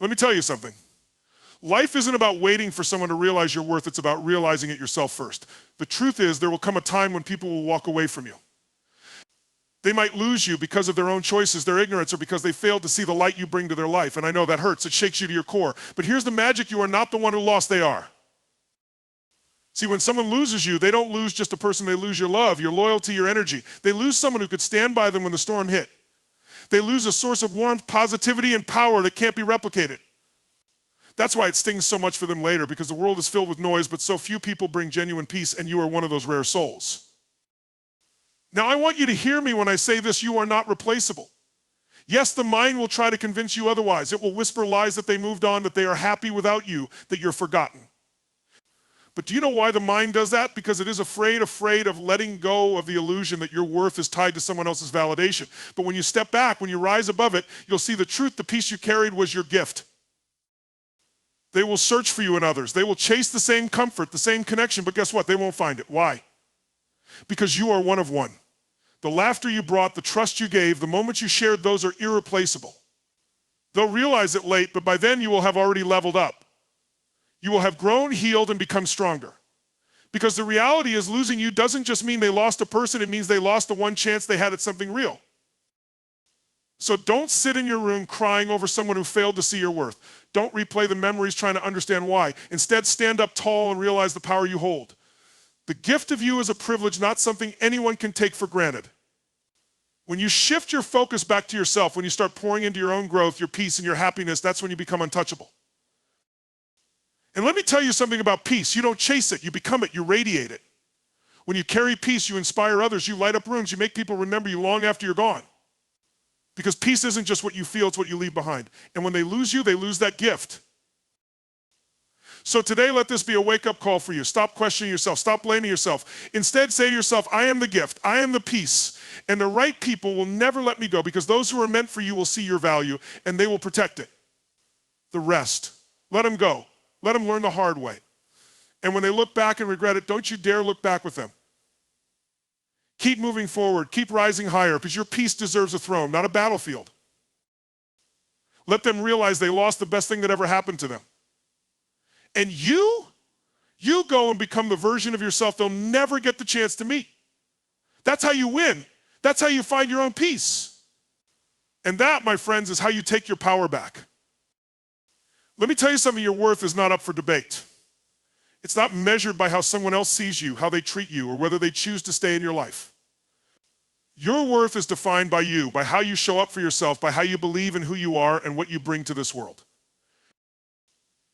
Let me tell you something. Life isn't about waiting for someone to realize your worth. It's about realizing it yourself first. The truth is, there will come a time when people will walk away from you. They might lose you because of their own choices, their ignorance, or because they failed to see the light you bring to their life. And I know that hurts. It shakes you to your core. But here's the magic. You are not the one who lost. They are. See, when someone loses you, they don't lose just a person. They lose your love, your loyalty, your energy. They lose someone who could stand by them when the storm hit. They lose a source of warmth, positivity, and power that can't be replicated. That's why it stings so much for them later, because the world is filled with noise, but so few people bring genuine peace, and you are one of those rare souls. Now, I want you to hear me when I say this. You are not replaceable. Yes, the mind will try to convince you otherwise. It will whisper lies that they moved on, that they are happy without you, that you're forgotten. But do you know why the mind does that? Because it is afraid of letting go of the illusion that your worth is tied to someone else's validation. But when you step back, when you rise above it, you'll see the truth. The peace you carried was your gift. They will search for you in others. They will chase the same comfort, the same connection, but guess what? They won't find it. Why? Because you are one of one. The laughter you brought, the trust you gave, the moments you shared, those are irreplaceable. They'll realize it late, but by then you will have already leveled up. You will have grown, healed, and become stronger. Because the reality is, losing you doesn't just mean they lost a person, it means they lost the one chance they had at something real. So don't sit in your room crying over someone who failed to see your worth. Don't replay the memories trying to understand why. Instead, stand up tall and realize the power you hold. The gift of you is a privilege, not something anyone can take for granted. When you shift your focus back to yourself, when you start pouring into your own growth, your peace, and your happiness, that's when you become untouchable. And let me tell you something about peace. You don't chase it, you become it, you radiate it. When you carry peace, you inspire others, you light up rooms, you make people remember you long after you're gone. Because peace isn't just what you feel, it's what you leave behind. And when they lose you, they lose that gift. So today, let this be a wake-up call for you. Stop questioning yourself. Stop blaming yourself. Instead, say to yourself, I am the gift. I am the peace. And the right people will never let me go, because those who are meant for you will see your value and they will protect it. The rest, let them go. Let them learn the hard way. And when they look back and regret it, don't you dare look back with them. Keep moving forward. Keep rising higher, because your peace deserves a throne, not a battlefield. Let them realize they lost the best thing that ever happened to them. And you go and become the version of yourself they'll never get the chance to meet. That's how you win. That's how you find your own peace. And that, my friends, is how you take your power back. Let me tell you something. Your worth is not up for debate. It's not measured by how someone else sees you, how they treat you, or whether they choose to stay in your life. Your worth is defined by you, by how you show up for yourself, by how you believe in who you are and what you bring to this world.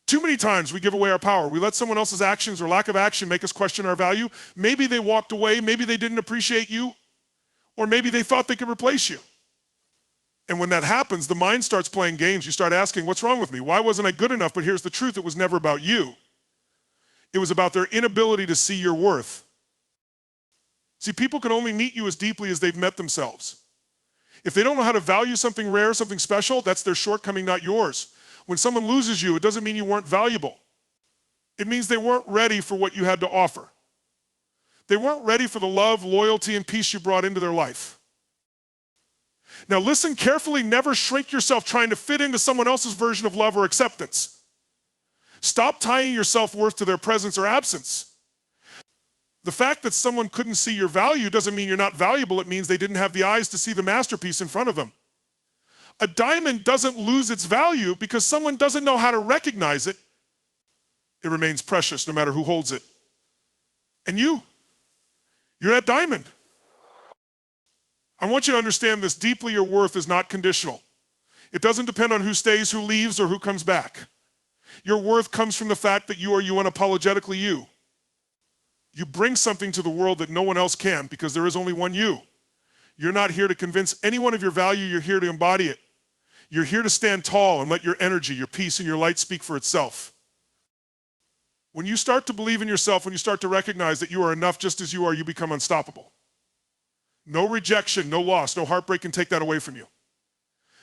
Too many times we give away our power. We let someone else's actions or lack of action make us question our value. Maybe they walked away, maybe they didn't appreciate you, or maybe they thought they could replace you. And when that happens, the mind starts playing games. You start asking, what's wrong with me? Why wasn't I good enough? But here's the truth. It was never about you. It was about their inability to see your worth. See, people can only meet you as deeply as they've met themselves. If they don't know how to value something rare, something special, that's their shortcoming, not yours. When someone loses you, it doesn't mean you weren't valuable. It means they weren't ready for what you had to offer. They weren't ready for the love, loyalty, and peace you brought into their life. Now listen carefully. Never shrink yourself trying to fit into someone else's version of love or acceptance. Stop tying your self-worth to their presence or absence. The fact that someone couldn't see your value doesn't mean you're not valuable. It means they didn't have the eyes to see the masterpiece in front of them. A diamond doesn't lose its value because someone doesn't know how to recognize it. It remains precious no matter who holds it. And you're that diamond. I want you to understand this deeply. Your worth is not conditional. It doesn't depend on who stays, who leaves, or who comes back. Your worth comes from the fact that you are you unapologetically you. You bring something to the world that no one else can, because there is only one you. You're not here to convince anyone of your value. You're here to embody it. You're here to stand tall and let your energy, your peace, and your light speak for itself. When you start to believe in yourself, when you start to recognize that you are enough just as you are, you become unstoppable. No rejection, no loss, no heartbreak can take that away from you.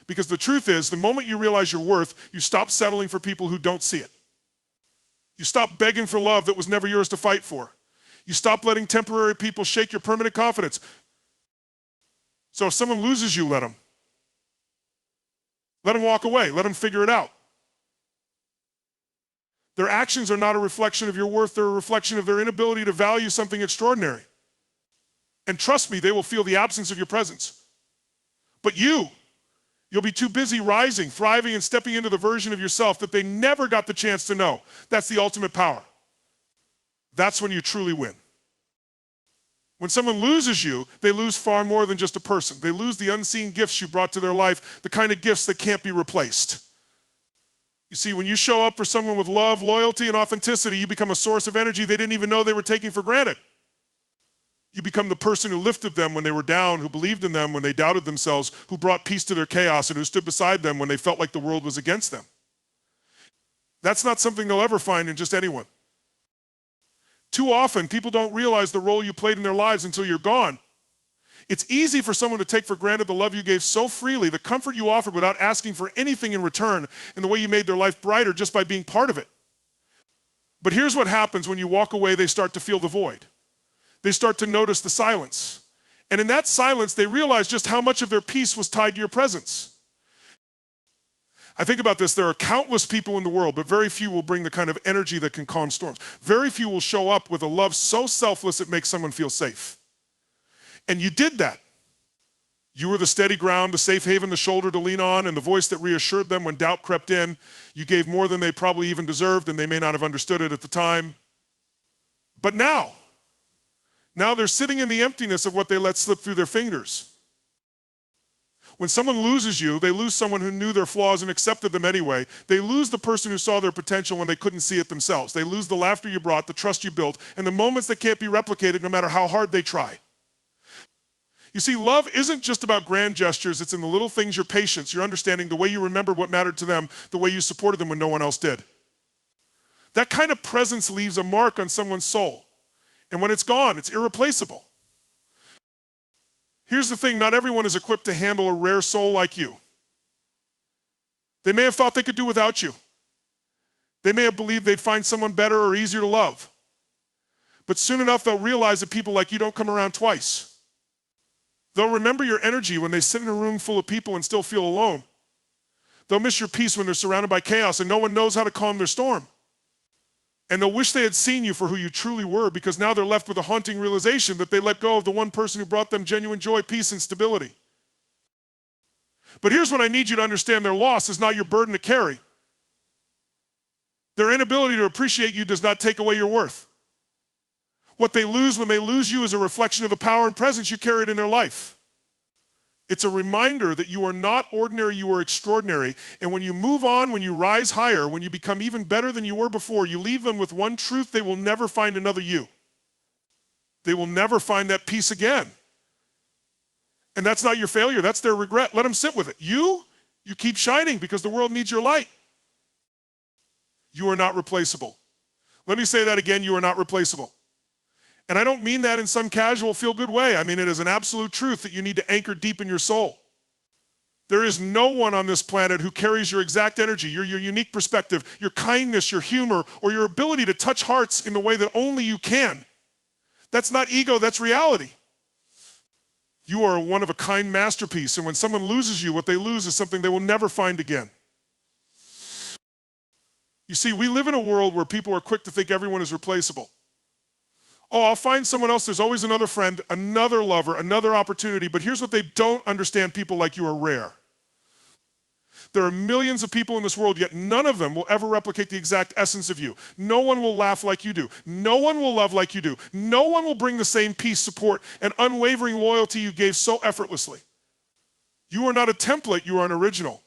Because the truth is, the moment you realize your worth, you stop settling for people who don't see it. You stop begging for love that was never yours to fight for. You stop letting temporary people shake your permanent confidence. So if someone loses you, let them walk away. Let them figure it out. Their actions are not a reflection of your worth. They're a reflection of their inability to value something extraordinary. And trust me, they will feel the absence of your presence. But you'll be too busy rising, thriving, and stepping into the version of yourself that they never got the chance to know. That's the ultimate power. That's when you truly win. When someone loses you, they lose far more than just a person. They lose the unseen gifts you brought to their life, the kind of gifts that can't be replaced. You see, when you show up for someone with love, loyalty, and authenticity, you become a source of energy they didn't even know they were taking for granted. You become the person who lifted them when they were down, who believed in them when they doubted themselves, who brought peace to their chaos, and who stood beside them when they felt like the world was against them. That's not something they'll ever find in just anyone. Too often, people don't realize the role you played in their lives until you're gone. It's easy for someone to take for granted the love you gave so freely, the comfort you offered without asking for anything in return, and the way you made their life brighter just by being part of it. But here's what happens when you walk away. They start to feel the void. They start to notice the silence. And in that silence, they realize just how much of their peace was tied to your presence. I think about this. There are countless people in the world, but very few will bring the kind of energy that can calm storms. Very few will show up with a love so selfless it makes someone feel safe. And you did that. You were the steady ground, the safe haven, the shoulder to lean on, and the voice that reassured them when doubt crept in. You gave more than they probably even deserved, and they may not have understood it at the time. But now they're sitting in the emptiness of what they let slip through their fingers. When someone loses you, they lose someone who knew their flaws and accepted them anyway. They lose the person who saw their potential when they couldn't see it themselves. They lose the laughter you brought, the trust you built, and the moments that can't be replicated no matter how hard they try. You see, love isn't just about grand gestures. It's in the little things, your patience, your understanding, the way you remember what mattered to them, the way you supported them when no one else did. That kind of presence leaves a mark on someone's soul. And when it's gone, it's irreplaceable. Here's the thing, not everyone is equipped to handle a rare soul like you. They may have thought they could do without you. They may have believed they'd find someone better or easier to love. But soon enough, they'll realize that people like you don't come around twice. They'll remember your energy when they sit in a room full of people and still feel alone. They'll miss your peace when they're surrounded by chaos and no one knows how to calm their storm. And they'll wish they had seen you for who you truly were, because now they're left with a haunting realization that they let go of the one person who brought them genuine joy, peace, and stability. But here's what I need you to understand. Their loss is not your burden to carry. Their inability to appreciate you does not take away your worth. What they lose when they lose you is a reflection of the power and presence you carried in their life. It's a reminder that you are not ordinary, you are extraordinary. And when you move on, when you rise higher, when you become even better than you were before, you leave them with one truth: they will never find another you. They will never find that peace again. And that's not your failure, that's their regret. Let them sit with it. You keep shining because the world needs your light. You are not replaceable. Let me say that again, you are not replaceable. And I don't mean that in some casual feel-good way. I mean it as an absolute truth that you need to anchor deep in your soul. There is no one on this planet who carries your exact energy, your unique perspective, your kindness, your humor, or your ability to touch hearts in the way that only you can. That's not ego, that's reality. You are a one-of-a-kind masterpiece, and when someone loses you, what they lose is something they will never find again. You see, we live in a world where people are quick to think everyone is replaceable. Oh, I'll find someone else. There's always another friend, another lover, another opportunity. But here's what they don't understand: people like you are rare. There are millions of people in this world, yet none of them will ever replicate the exact essence of you. No one will laugh like you do. No one will love like you do. No one will bring the same peace, support, and unwavering loyalty you gave so effortlessly. You are not a template, you are an original.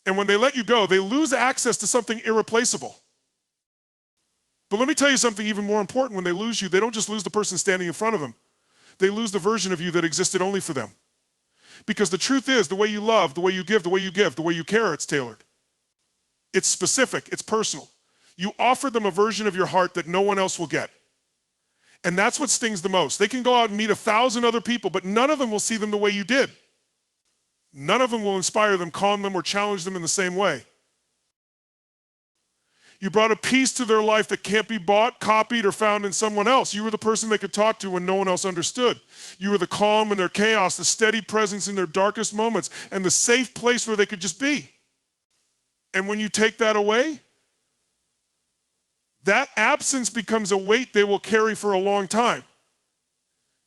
And when they let you go, they lose access to something irreplaceable. But let me tell you something even more important. When they lose you, they don't just lose the person standing in front of them. They lose the version of you that existed only for them. Because the truth is, the way you love, the way you give, the way you care, it's tailored. It's specific, it's personal. You offer them a version of your heart that no one else will get. And that's what stings the most. They can go out and meet 1,000 other people, but none of them will see them the way you did. None of them will inspire them, calm them, or challenge them in the same way. You brought a piece to their life that can't be bought, copied, or found in someone else. You were the person they could talk to when no one else understood. You were the calm in their chaos, the steady presence in their darkest moments, and the safe place where they could just be. And when you take that away, that absence becomes a weight they will carry for a long time.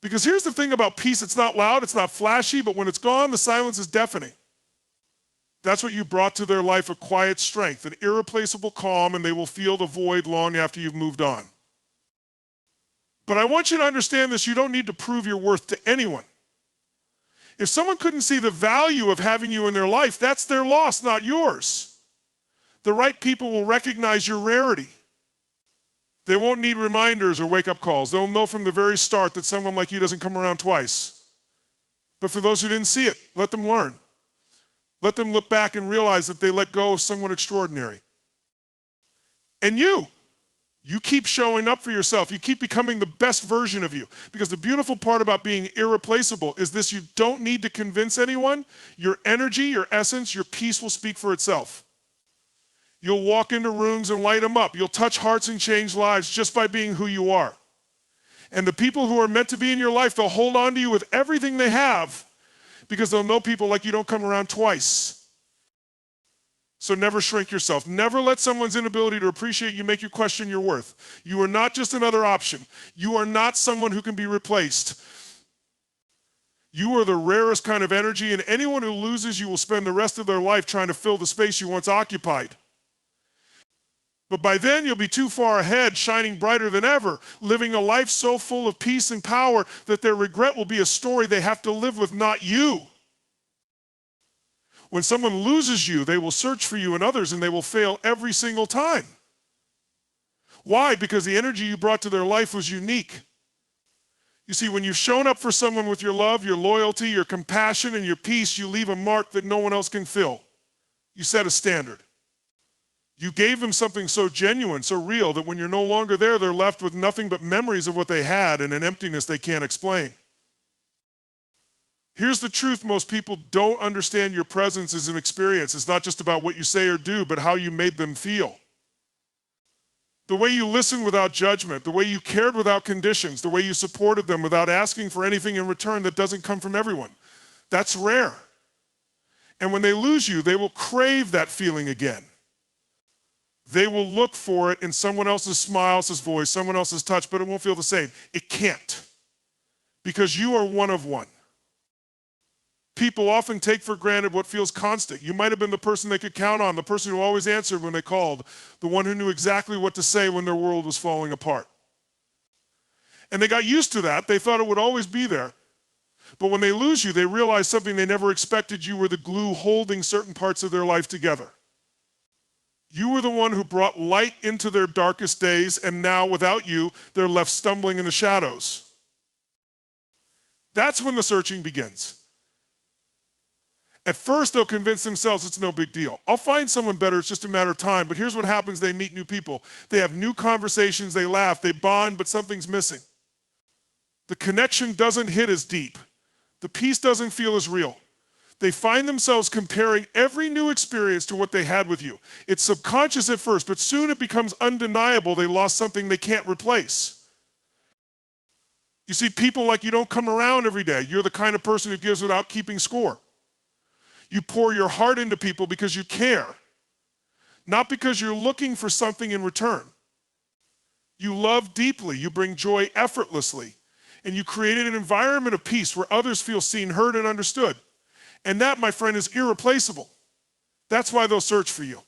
Because here's the thing about peace, it's not loud, it's not flashy, but when it's gone, the silence is deafening. That's what you brought to their life, a quiet strength, an irreplaceable calm, and they will feel the void long after you've moved on. But I want you to understand this, you don't need to prove your worth to anyone. If someone couldn't see the value of having you in their life, that's their loss, not yours. The right people will recognize your rarity. They won't need reminders or wake-up calls. They'll know from the very start that someone like you doesn't come around twice. But for those who didn't see it, let them learn. Let them look back and realize that they let go of someone extraordinary. And you keep showing up for yourself. You keep becoming the best version of you. Because the beautiful part about being irreplaceable is this: you don't need to convince anyone. Your energy, your essence, your peace will speak for itself. You'll walk into rooms and light them up. You'll touch hearts and change lives just by being who you are. And the people who are meant to be in your life, they'll hold on to you with everything they have, because they'll know people like you don't come around twice. So never shrink yourself. Never let someone's inability to appreciate you make you question your worth. You are not just another option. You are not someone who can be replaced. You are the rarest kind of energy, and anyone who loses you will spend the rest of their life trying to fill the space you once occupied. But by then, you'll be too far ahead, shining brighter than ever, living a life so full of peace and power that their regret will be a story they have to live with, not you. When someone loses you, they will search for you and others, and they will fail every single time. Why? Because the energy you brought to their life was unique. You see, when you've shown up for someone with your love, your loyalty, your compassion, and your peace, you leave a mark that no one else can fill. You set a standard. You gave them something so genuine, so real, that when you're no longer there, they're left with nothing but memories of what they had and an emptiness they can't explain. Here's the truth: most people don't understand your presence as an experience. It's not just about what you say or do, but how you made them feel. The way you listened without judgment, the way you cared without conditions, the way you supported them without asking for anything in return that doesn't come from everyone. That's rare. And when they lose you, they will crave that feeling again. They will look for it in someone else's smile, someone else's voice, someone else's touch, but it won't feel the same. It can't, because you are one of one. People often take for granted what feels constant. You might have been the person they could count on, the person who always answered when they called, the one who knew exactly what to say when their world was falling apart. And they got used to that. They thought it would always be there. But when they lose you, they realize something they never expected: you were the glue holding certain parts of their life together. You were the one who brought light into their darkest days, and now, without you, they're left stumbling in the shadows. That's when the searching begins. At first, they'll convince themselves it's no big deal. I'll find someone better, it's just a matter of time. But here's what happens: they meet new people. They have new conversations, they laugh, they bond, but something's missing. The connection doesn't hit as deep. The peace doesn't feel as real. They find themselves comparing every new experience to what they had with you. It's subconscious at first, but soon it becomes undeniable they lost something they can't replace. You see, people like you don't come around every day. You're the kind of person who gives without keeping score. You pour your heart into people because you care, not because you're looking for something in return. You love deeply, you bring joy effortlessly, and you created an environment of peace where others feel seen, heard, and understood. And that, my friend, is irreplaceable. That's why they'll search for you.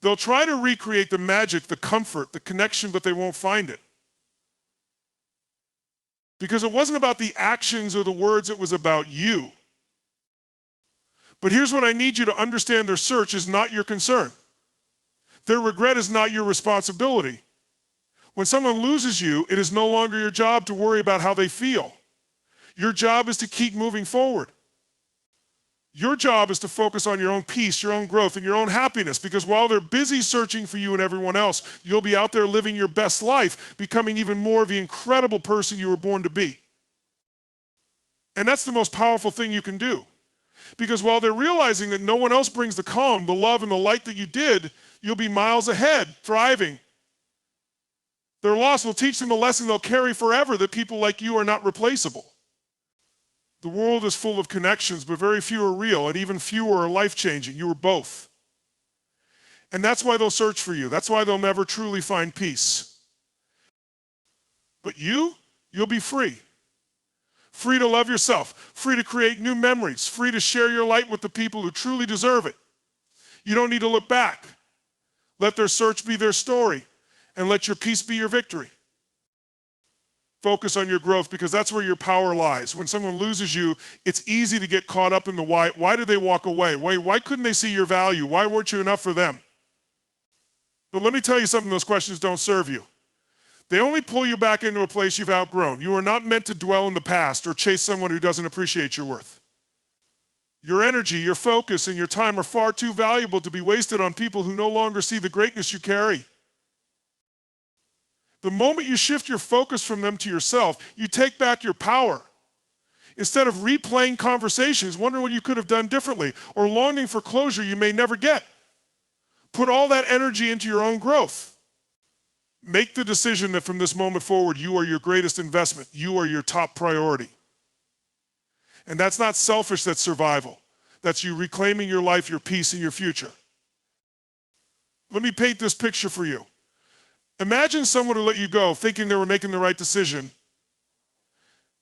They'll try to recreate the magic, the comfort, the connection, but they won't find it. Because it wasn't about the actions or the words, it was about you. But here's what I need you to understand: their search is not your concern. Their regret is not your responsibility. When someone loses you, it is no longer your job to worry about how they feel. Your job is to keep moving forward. Your job is to focus on your own peace, your own growth, and your own happiness, because while they're busy searching for you and everyone else, you'll be out there living your best life, becoming even more of the incredible person you were born to be. And that's the most powerful thing you can do. Because while they're realizing that no one else brings the calm, the love, and the light that you did, you'll be miles ahead, thriving. Their loss will teach them a lesson they'll carry forever: that people like you are not replaceable. The world is full of connections, but very few are real, and even fewer are life-changing. You are both. And that's why they'll search for you. That's why they'll never truly find peace. But you'll be free. Free to love yourself, free to create new memories, free to share your light with the people who truly deserve it. You don't need to look back. Let their search be their story, and let your peace be your victory. Focus on your growth, because that's where your power lies. When someone loses you, it's easy to get caught up in the why. Why did they walk away? Why couldn't they see your value? Why weren't you enough for them? But let me tell you something, those questions don't serve you. They only pull you back into a place you've outgrown. You are not meant to dwell in the past or chase someone who doesn't appreciate your worth. Your energy, your focus, and your time are far too valuable to be wasted on people who no longer see the greatness you carry. The moment you shift your focus from them to yourself, you take back your power. Instead of replaying conversations, wondering what you could have done differently, or longing for closure you may never get, put all that energy into your own growth. Make the decision that from this moment forward, you are your greatest investment. You are your top priority. And that's not selfish, that's survival. That's you reclaiming your life, your peace, and your future. Let me paint this picture for you. Imagine someone who let you go thinking they were making the right decision.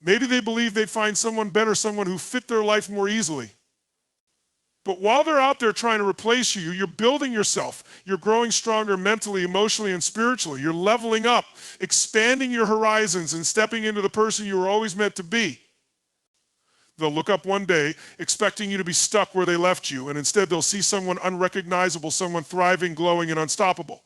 Maybe they believed they'd find someone better, someone who fit their life more easily. But while they're out there trying to replace you, you're building yourself. You're growing stronger mentally, emotionally, and spiritually. You're leveling up, expanding your horizons, and stepping into the person you were always meant to be. They'll look up one day expecting you to be stuck where they left you, and instead they'll see someone unrecognizable, someone thriving, glowing, and unstoppable.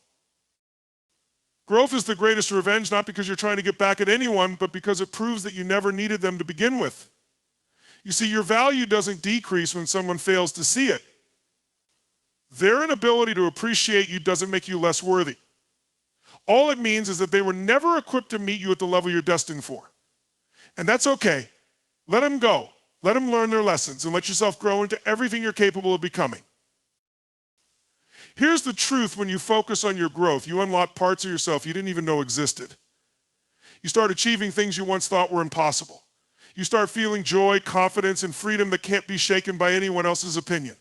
Growth is the greatest revenge, not because you're trying to get back at anyone, but because it proves that you never needed them to begin with. You see, your value doesn't decrease when someone fails to see it. Their inability to appreciate you doesn't make you less worthy. All it means is that they were never equipped to meet you at the level you're destined for. And that's okay. Let them go. Let them learn their lessons, and let yourself grow into everything you're capable of becoming. Here's the truth: when you focus on your growth, you unlock parts of yourself you didn't even know existed. You start achieving things you once thought were impossible. You start feeling joy, confidence, and freedom that can't be shaken by anyone else's opinion.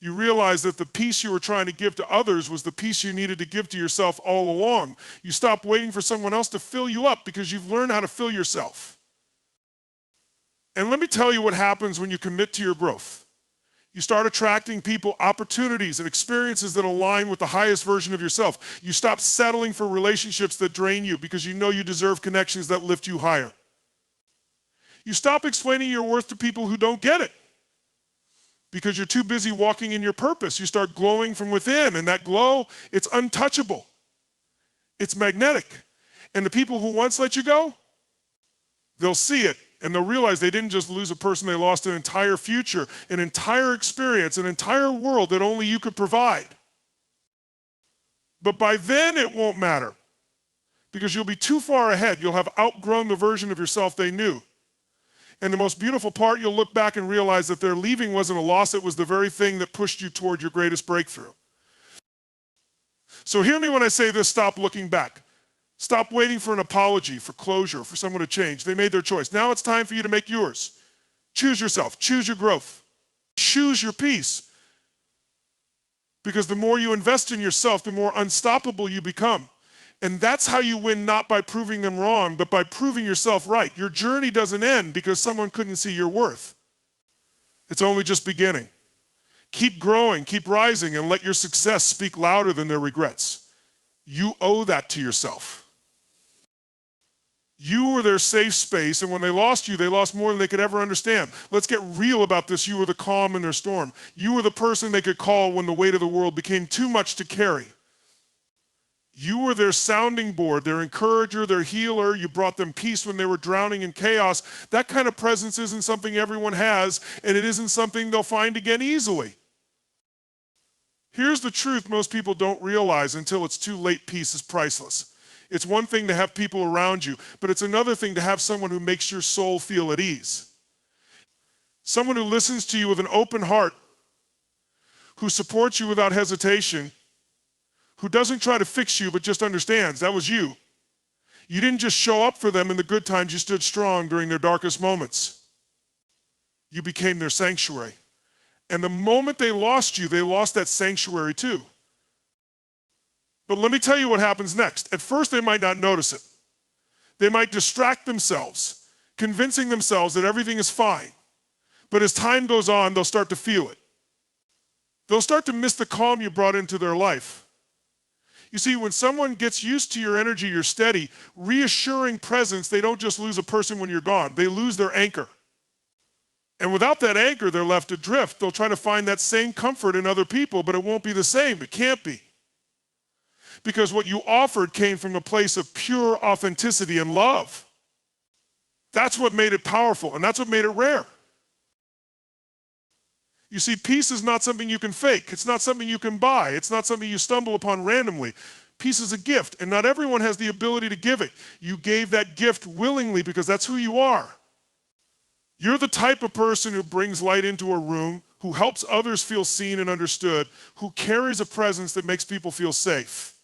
You realize that the peace you were trying to give to others was the peace you needed to give to yourself all along. You stop waiting for someone else to fill you up because you've learned how to fill yourself. And let me tell you what happens when you commit to your growth. You start attracting people, opportunities, and experiences that align with the highest version of yourself. You stop settling for relationships that drain you because you know you deserve connections that lift you higher. You stop explaining your worth to people who don't get it because you're too busy walking in your purpose. You start glowing from within, and that glow, it's untouchable. It's magnetic. And the people who once let you go, they'll see it, and they'll realize they didn't just lose a person, they lost an entire future, an entire experience, an entire world that only you could provide. But by then it won't matter because you'll be too far ahead. You'll have outgrown the version of yourself they knew. And the most beautiful part, you'll look back and realize that their leaving wasn't a loss, it was the very thing that pushed you toward your greatest breakthrough. So hear me when I say this: stop looking back. Stop waiting for an apology, for closure, for someone to change. They made their choice. Now it's time for you to make yours. Choose yourself, choose your growth, choose your peace. Because the more you invest in yourself, the more unstoppable you become. And that's how you win, not by proving them wrong, but by proving yourself right. Your journey doesn't end because someone couldn't see your worth. It's only just beginning. Keep growing, keep rising, and let your success speak louder than their regrets. You owe that to yourself. You were their safe space, and when they lost you, they lost more than they could ever understand. Let's get real about this. You were the calm in their storm. You were the person they could call when the weight of the world became too much to carry. You were their sounding board, their encourager, their healer. You brought them peace when they were drowning in chaos. That kind of presence isn't something everyone has, and it isn't something they'll find again easily. Here's the truth most people don't realize until it's too late: peace is priceless. It's one thing to have people around you, but it's another thing to have someone who makes your soul feel at ease. Someone who listens to you with an open heart, who supports you without hesitation, who doesn't try to fix you but just understands that was you. You didn't just show up for them in the good times, you stood strong during their darkest moments. You became their sanctuary. And the moment they lost you, they lost that sanctuary too. But let me tell you what happens next. At first, they might not notice it. They might distract themselves, convincing themselves that everything is fine. But as time goes on, they'll start to feel it. They'll start to miss the calm you brought into their life. You see, when someone gets used to your energy, your steady, reassuring presence, they don't just lose a person when you're gone. They lose their anchor. And without that anchor, they're left adrift. They'll try to find that same comfort in other people, but it won't be the same. It can't be. Because what you offered came from a place of pure authenticity and love. That's what made it powerful, and that's what made it rare. You see, peace is not something you can fake. It's not something you can buy. It's not something you stumble upon randomly. Peace is a gift, and not everyone has the ability to give it. You gave that gift willingly because that's who you are. You're the type of person who brings light into a room, who helps others feel seen and understood, who carries a presence that makes people feel safe.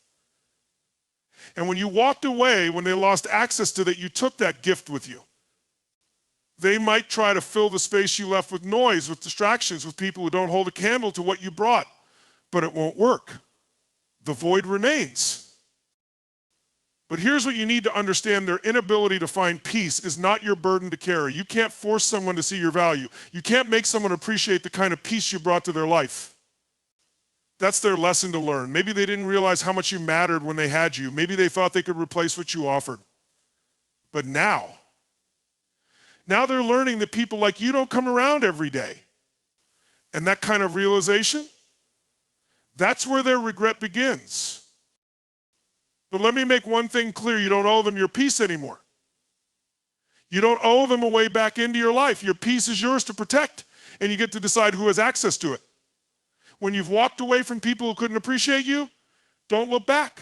And when you walked away, when they lost access to that, you took that gift with you. They might try to fill the space you left with noise, with distractions, with people who don't hold a candle to what you brought, but it won't work. The void remains. But here's what you need to understand. Their inability to find peace is not your burden to carry. You can't force someone to see your value. You can't make someone appreciate the kind of peace you brought to their life. That's their lesson to learn. Maybe they didn't realize how much you mattered when they had you. Maybe they thought they could replace what you offered. But now they're learning that people like you don't come around every day. And that kind of realization, that's where their regret begins. But let me make one thing clear. You don't owe them your peace anymore. You don't owe them a way back into your life. Your peace is yours to protect, and you get to decide who has access to it. When you've walked away from people who couldn't appreciate you, don't look back.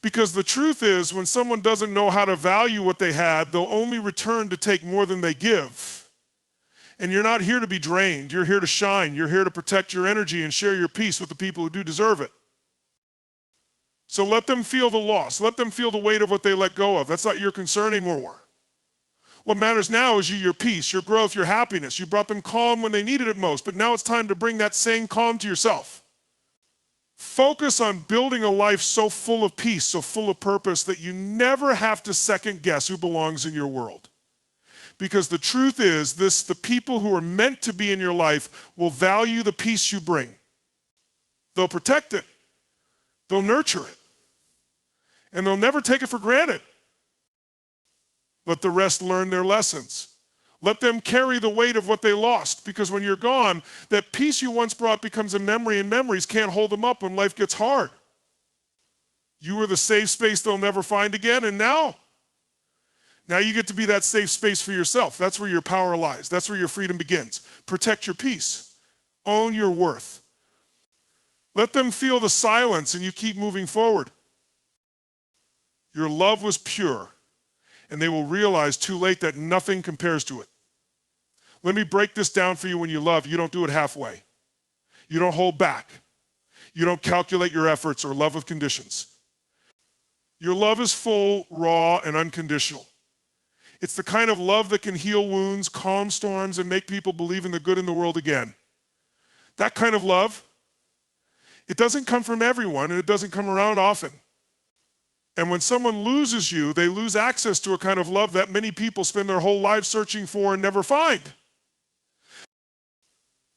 Because the truth is, when someone doesn't know how to value what they had, they'll only return to take more than they give. And you're not here to be drained. You're here to shine. You're here to protect your energy and share your peace with the people who do deserve it. So let them feel the loss. Let them feel the weight of what they let go of. That's not your concern anymore. What matters now is your peace, your growth, your happiness. You brought them calm when they needed it most, but now it's time to bring that same calm to yourself. Focus on building a life so full of peace, so full of purpose that you never have to second guess who belongs in your world. Because the truth is, the people who are meant to be in your life will value the peace you bring. They'll protect it. They'll nurture it. And they'll never take it for granted. Let the rest learn their lessons. Let them carry the weight of what they lost, because when you're gone, that peace you once brought becomes a memory, and memories can't hold them up when life gets hard. You were the safe space they'll never find again, and now you get to be that safe space for yourself. That's where your power lies. That's where your freedom begins. Protect your peace. Own your worth. Let them feel the silence, and you keep moving forward. Your love was pure. And they will realize too late that nothing compares to it. Let me break this down for you. When you love, you don't do it halfway. You don't hold back. You don't calculate your efforts or love with conditions. Your love is full, raw, and unconditional. It's the kind of love that can heal wounds, calm storms, and make people believe in the good in the world again. That kind of love, it doesn't come from everyone, and it doesn't come around often. And when someone loses you, they lose access to a kind of love that many people spend their whole lives searching for and never find.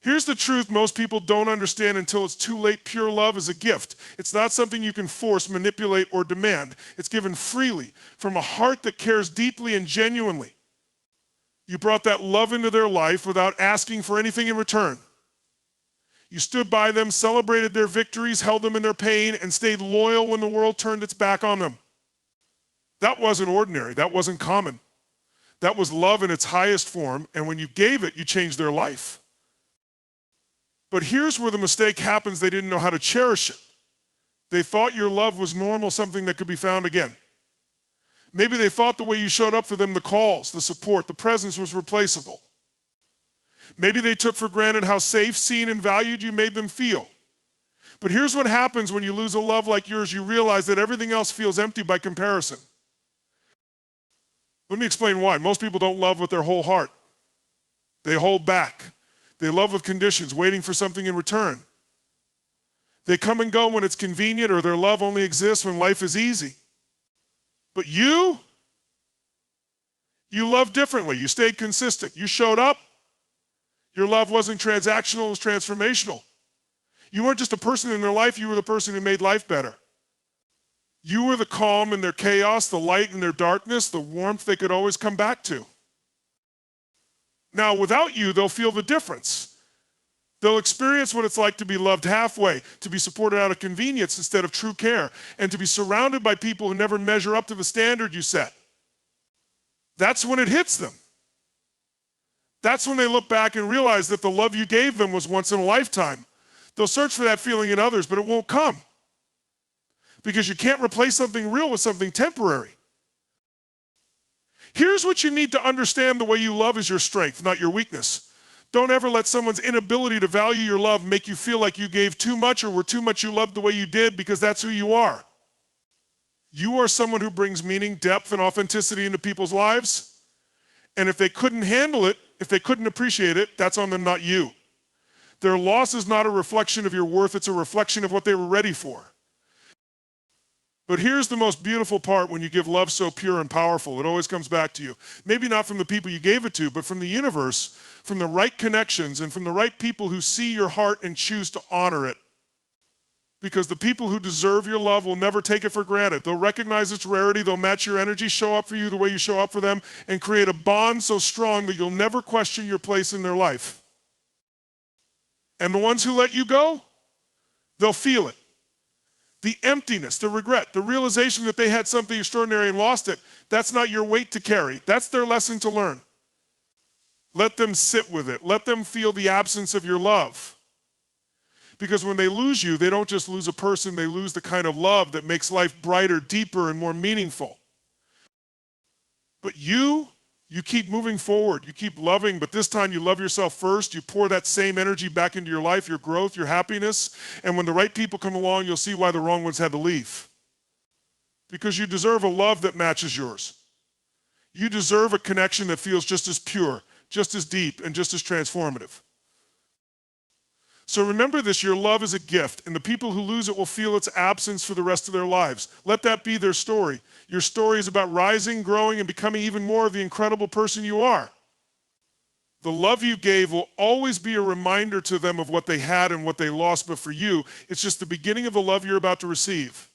Here's the truth most people don't understand until it's too late. Pure love is a gift. It's not something you can force, manipulate, or demand. It's given freely from a heart that cares deeply and genuinely. You brought that love into their life without asking for anything in return. You stood by them, celebrated their victories, held them in their pain, and stayed loyal when the world turned its back on them. That wasn't ordinary. That wasn't common. That was love in its highest form, and when you gave it, you changed their life. But here's where the mistake happens. They didn't know how to cherish it. They thought your love was normal, something that could be found again. Maybe they thought the way you showed up for them, the calls, the support, the presence was replaceable. Maybe they took for granted how safe, seen, and valued you made them feel. But here's what happens when you lose a love like yours. You realize that everything else feels empty by comparison. Let me explain why. Most people don't love with their whole heart. They hold back. They love with conditions, waiting for something in return. They come and go when it's convenient, or their love only exists when life is easy. But you love differently. You stayed consistent. You showed up. Your love wasn't transactional, it was transformational. You weren't just a person in their life, you were the person who made life better. You were the calm in their chaos, the light in their darkness, the warmth they could always come back to. Now, without you, they'll feel the difference. They'll experience what it's like to be loved halfway, to be supported out of convenience instead of true care, and to be surrounded by people who never measure up to the standard you set. That's when it hits them. That's when they look back and realize that the love you gave them was once in a lifetime. They'll search for that feeling in others, but it won't come. Because you can't replace something real with something temporary. Here's what you need to understand: the way you love is your strength, not your weakness. Don't ever let someone's inability to value your love make you feel like you gave too much or were too much you loved the way you did, because that's who you are. You are someone who brings meaning, depth, and authenticity into people's lives. And if they couldn't handle it, if they couldn't appreciate it, that's on them, not you. Their loss is not a reflection of your worth, it's a reflection of what they were ready for. But here's the most beautiful part: when you give love so pure and powerful, it always comes back to you. Maybe not from the people you gave it to, but from the universe, from the right connections, and from the right people who see your heart and choose to honor it. Because the people who deserve your love will never take it for granted. They'll recognize its rarity, they'll match your energy, show up for you the way you show up for them, and create a bond so strong that you'll never question your place in their life. And the ones who let you go, they'll feel it. The emptiness, the regret, the realization that they had something extraordinary and lost it, that's not your weight to carry. That's their lesson to learn. Let them sit with it. Let them feel the absence of your love. Because when they lose you, they don't just lose a person, they lose the kind of love that makes life brighter, deeper, and more meaningful. But you keep moving forward, you keep loving, but this time you love yourself first. You pour that same energy back into your life, your growth, your happiness, and when the right people come along, you'll see why the wrong ones had to leave. Because you deserve a love that matches yours. You deserve a connection that feels just as pure, just as deep, and just as transformative. So remember this: your love is a gift, and the people who lose it will feel its absence for the rest of their lives. Let that be their story. Your story is about rising, growing, and becoming even more of the incredible person you are. The love you gave will always be a reminder to them of what they had and what they lost, but for you, it's just the beginning of the love you're about to receive.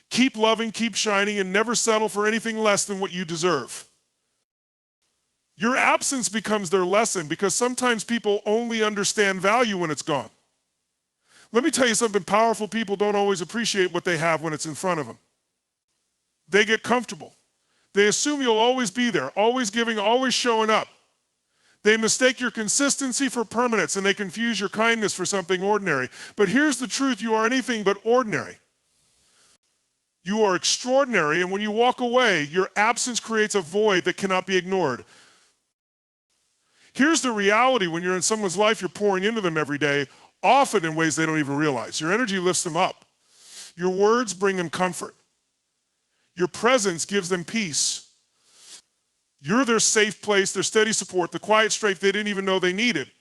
Keep loving, keep shining, and never settle for anything less than what you deserve. Your absence becomes their lesson, because sometimes people only understand value when it's gone. Let me tell you something powerful: people don't always appreciate what they have when it's in front of them. They get comfortable. They assume you'll always be there, always giving, always showing up. They mistake your consistency for permanence, and they confuse your kindness for something ordinary. But here's the truth: you are anything but ordinary. You are extraordinary, and when you walk away, your absence creates a void that cannot be ignored. Here's the reality: when you're in someone's life, you're pouring into them every day, often in ways they don't even realize. Your energy lifts them up. Your words bring them comfort. Your presence gives them peace. You're their safe place, their steady support, the quiet strength they didn't even know they needed.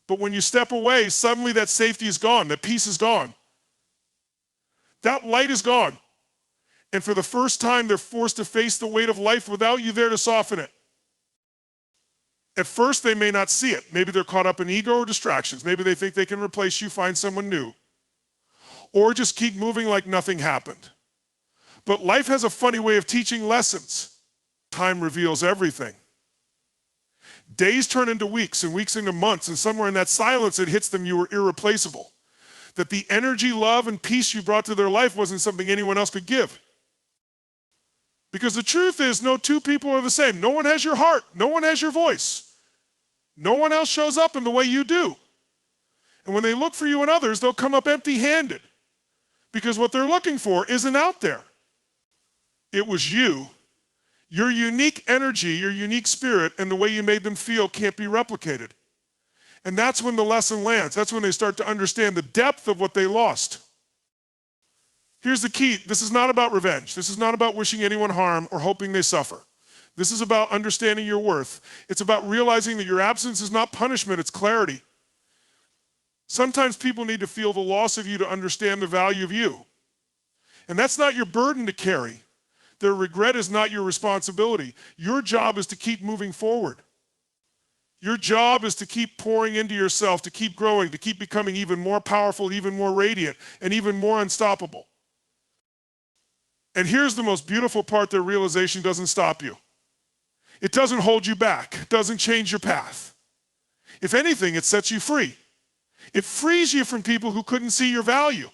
But when you step away, suddenly that safety is gone, that peace is gone. That light is gone. And for the first time, they're forced to face the weight of life without you there to soften it. At first, they may not see it. Maybe they're caught up in ego or distractions. Maybe they think they can replace you, find someone new. Or just keep moving like nothing happened. But life has a funny way of teaching lessons. Time reveals everything. Days turn into weeks, and weeks into months, and somewhere in that silence it hits them you were irreplaceable. That the energy, love, and peace you brought to their life wasn't something anyone else could give. Because the truth is, no two people are the same. No one has your heart. No one has your voice. No one else shows up in the way you do. And when they look for you in others, they'll come up empty-handed. Because what they're looking for isn't out there. It was you. Your unique energy, your unique spirit, and the way you made them feel can't be replicated. And that's when the lesson lands. That's when they start to understand the depth of what they lost. Here's the key. This is not about revenge. This is not about wishing anyone harm or hoping they suffer. This is about understanding your worth. It's about realizing that your absence is not punishment, it's clarity. Sometimes people need to feel the loss of you to understand the value of you. And that's not your burden to carry. Their regret is not your responsibility. Your job is to keep moving forward. Your job is to keep pouring into yourself, to keep growing, to keep becoming even more powerful, even more radiant, and even more unstoppable. And here's the most beautiful part: that realization doesn't stop you. It doesn't hold you back. It doesn't change your path. If anything, it sets you free. It frees you from people who couldn't see your value.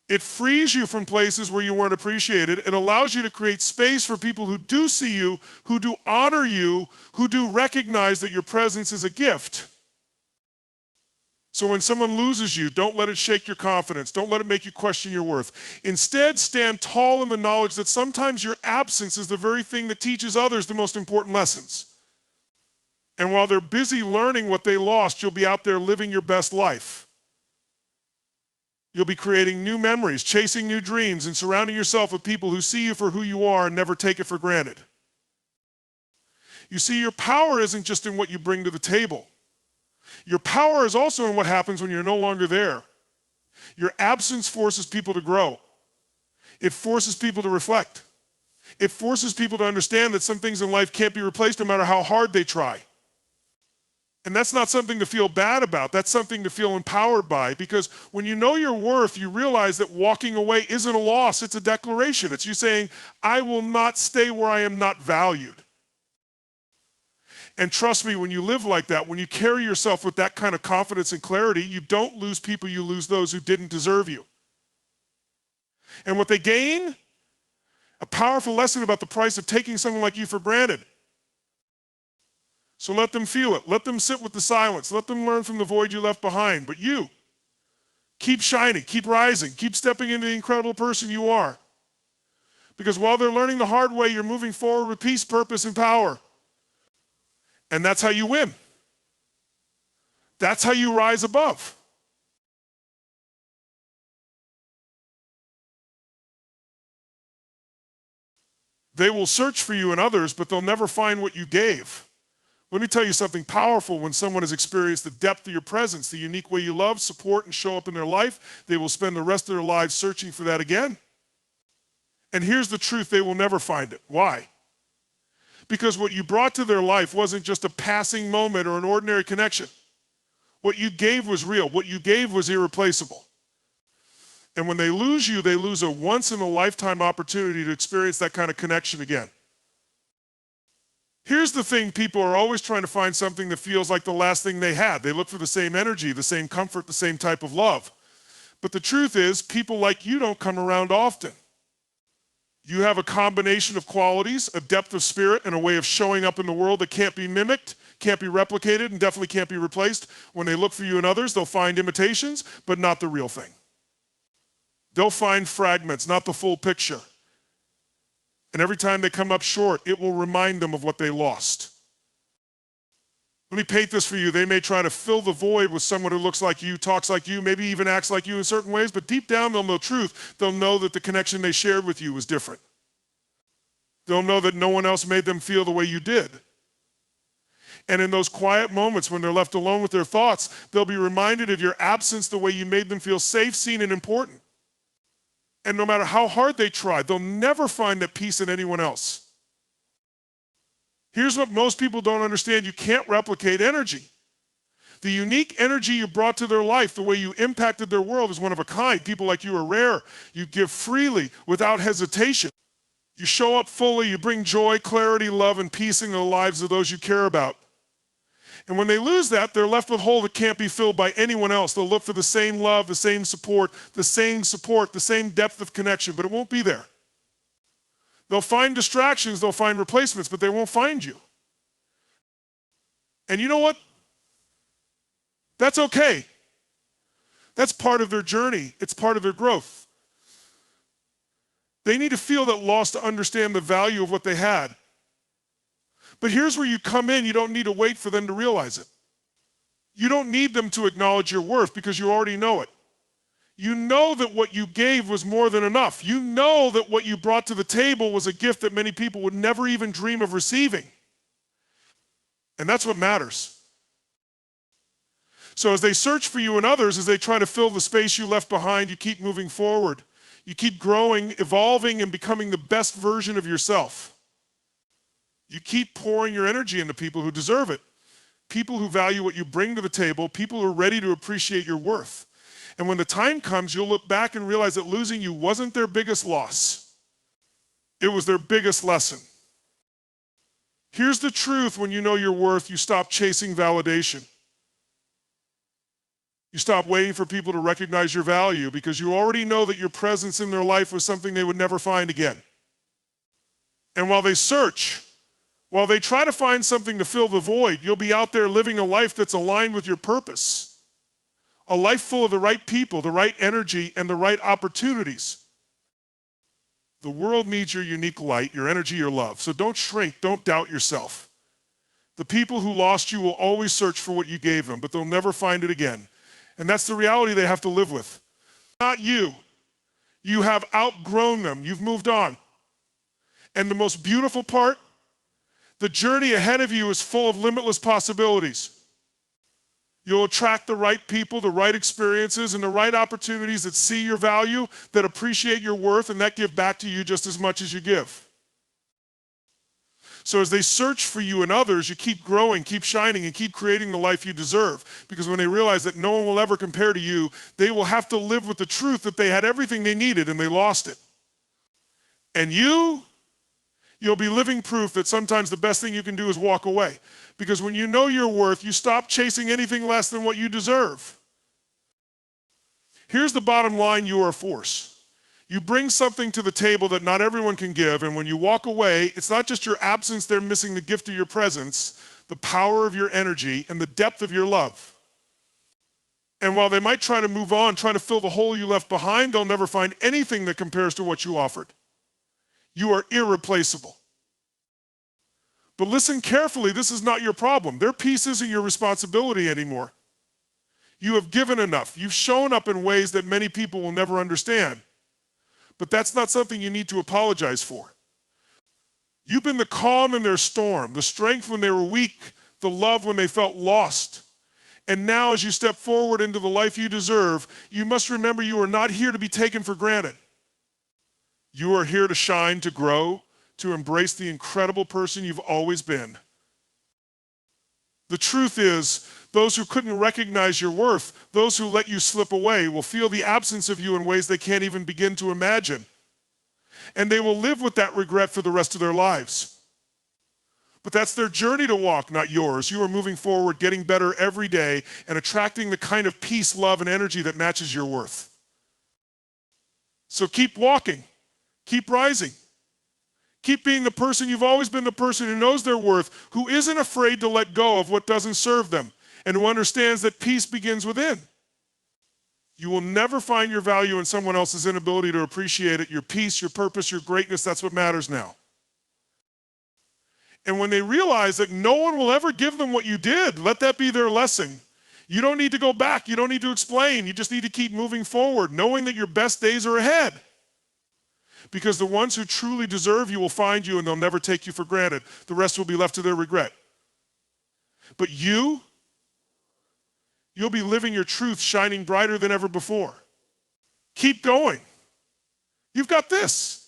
It frees you from places where you weren't appreciated. It allows you to create space for people who do see you, who do honor you, who do recognize that your presence is a gift. So when someone loses you, don't let it shake your confidence. Don't let it make you question your worth. Instead, stand tall in the knowledge that sometimes your absence is the very thing that teaches others the most important lessons. And while they're busy learning what they lost, you'll be out there living your best life. You'll be creating new memories, chasing new dreams, and surrounding yourself with people who see you for who you are and never take it for granted. You see, your power isn't just in what you bring to the table. Your power is also in what happens when you're no longer there. Your absence forces people to grow. It forces people to reflect. It forces people to understand that some things in life can't be replaced no matter how hard they try. And that's not something to feel bad about. That's something to feel empowered by, because when you know your worth, you realize that walking away isn't a loss, it's a declaration. It's you saying, I will not stay where I am not valued. And trust me, when you live like that, when you carry yourself with that kind of confidence and clarity, you don't lose people, you lose those who didn't deserve you. And what they gain? A powerful lesson about the price of taking someone like you for granted. So let them feel it. Let them sit with the silence. Let them learn from the void you left behind. But you, keep shining, keep rising, keep stepping into the incredible person you are. Because while they're learning the hard way, you're moving forward with peace, purpose, and power. And that's how you win. That's how you rise above. They will search for you in others, but they'll never find what you gave. Let me tell you something powerful. When someone has experienced the depth of your presence, the unique way you love, support, and show up in their life, they will spend the rest of their lives searching for that again. And here's the truth: they will never find it. Why? Because what you brought to their life wasn't just a passing moment or an ordinary connection. What you gave was real. What you gave was irreplaceable. And when they lose you, they lose a once-in-a-lifetime opportunity to experience that kind of connection again. Here's the thing: people are always trying to find something that feels like the last thing they had. They look for the same energy, the same comfort, the same type of love. But the truth is, people like you don't come around often. You have a combination of qualities, a depth of spirit, and a way of showing up in the world that can't be mimicked, can't be replicated, and definitely can't be replaced. When they look for you in others, they'll find imitations, but not the real thing. They'll find fragments, not the full picture. And every time they come up short, it will remind them of what they lost. Let me paint this for you. They may try to fill the void with someone who looks like you, talks like you, maybe even acts like you in certain ways, but deep down they'll know truth. They'll know that the connection they shared with you was different. They'll know that no one else made them feel the way you did. And in those quiet moments when they're left alone with their thoughts, they'll be reminded of your absence the way you made them feel safe, seen, and important. And no matter how hard they try, they'll never find that peace in anyone else. Here's what most people don't understand: you can't replicate energy. The unique energy you brought to their life, the way you impacted their world, is one of a kind. People like you are rare. You give freely, without hesitation. You show up fully. You bring joy, clarity, love, and peace into the lives of those you care about. And when they lose that, they're left with a hole that can't be filled by anyone else. They'll look for the same love, the same support, the same depth of connection, but it won't be there. They'll find distractions, they'll find replacements, but they won't find you. And you know what? That's okay. That's part of their journey. It's part of their growth. They need to feel that loss to understand the value of what they had. But here's where you come in. You don't need to wait for them to realize it. You don't need them to acknowledge your worth, because you already know it. You know that what you gave was more than enough. You know that what you brought to the table was a gift that many people would never even dream of receiving. And that's what matters. So as they search for you and others, as they try to fill the space you left behind, you keep moving forward. You keep growing, evolving, and becoming the best version of yourself. You keep pouring your energy into people who deserve it. People who value what you bring to the table, people who are ready to appreciate your worth. And when the time comes, you'll look back and realize that losing you wasn't their biggest loss. It was their biggest lesson. Here's the truth: when you know your worth, you stop chasing validation. You stop waiting for people to recognize your value because you already know that your presence in their life was something they would never find again. And while they search, while they try to find something to fill the void, you'll be out there living a life that's aligned with your purpose. A life full of the right people, the right energy, and the right opportunities. The world needs your unique light, your energy, your love. So don't shrink, don't doubt yourself. The people who lost you will always search for what you gave them, but they'll never find it again. And that's the reality they have to live with. Not you. You have outgrown them. You've moved on. And the most beautiful part, the journey ahead of you is full of limitless possibilities. You'll attract the right people, the right experiences, and the right opportunities that see your value, that appreciate your worth, and that give back to you just as much as you give. So as they search for you and others, you keep growing, keep shining, and keep creating the life you deserve. Because when they realize that no one will ever compare to you, they will have to live with the truth that they had everything they needed and they lost it. And you'll be living proof that sometimes the best thing you can do is walk away. Because when you know your worth, you stop chasing anything less than what you deserve. Here's the bottom line: you are a force. You bring something to the table that not everyone can give, and when you walk away, it's not just your absence they're missing, the gift of your presence, the power of your energy, and the depth of your love. And while they might try to move on, try to fill the hole you left behind, they'll never find anything that compares to what you offered. You are irreplaceable. But listen carefully, this is not your problem. Their peace isn't your responsibility anymore. You have given enough. You've shown up in ways that many people will never understand. But that's not something you need to apologize for. You've been the calm in their storm, the strength when they were weak, the love when they felt lost. And now as you step forward into the life you deserve, you must remember you are not here to be taken for granted. You are here to shine, to grow, to embrace the incredible person you've always been. The truth is, those who couldn't recognize your worth, those who let you slip away, will feel the absence of you in ways they can't even begin to imagine. And they will live with that regret for the rest of their lives. But that's their journey to walk, not yours. You are moving forward, getting better every day, and attracting the kind of peace, love, and energy that matches your worth. So keep walking, keep rising. Keep being the person you've always been, the person who knows their worth, who isn't afraid to let go of what doesn't serve them, and who understands that peace begins within. You will never find your value in someone else's inability to appreciate it. Your peace, your purpose, your greatness, that's what matters now. And when they realize that no one will ever give them what you did, let that be their lesson. You don't need to go back. You don't need to explain. You just need to keep moving forward, knowing that your best days are ahead. Because the ones who truly deserve you will find you, and they'll never take you for granted. The rest will be left to their regret. But you'll be living your truth, shining brighter than ever before. Keep going. You've got this.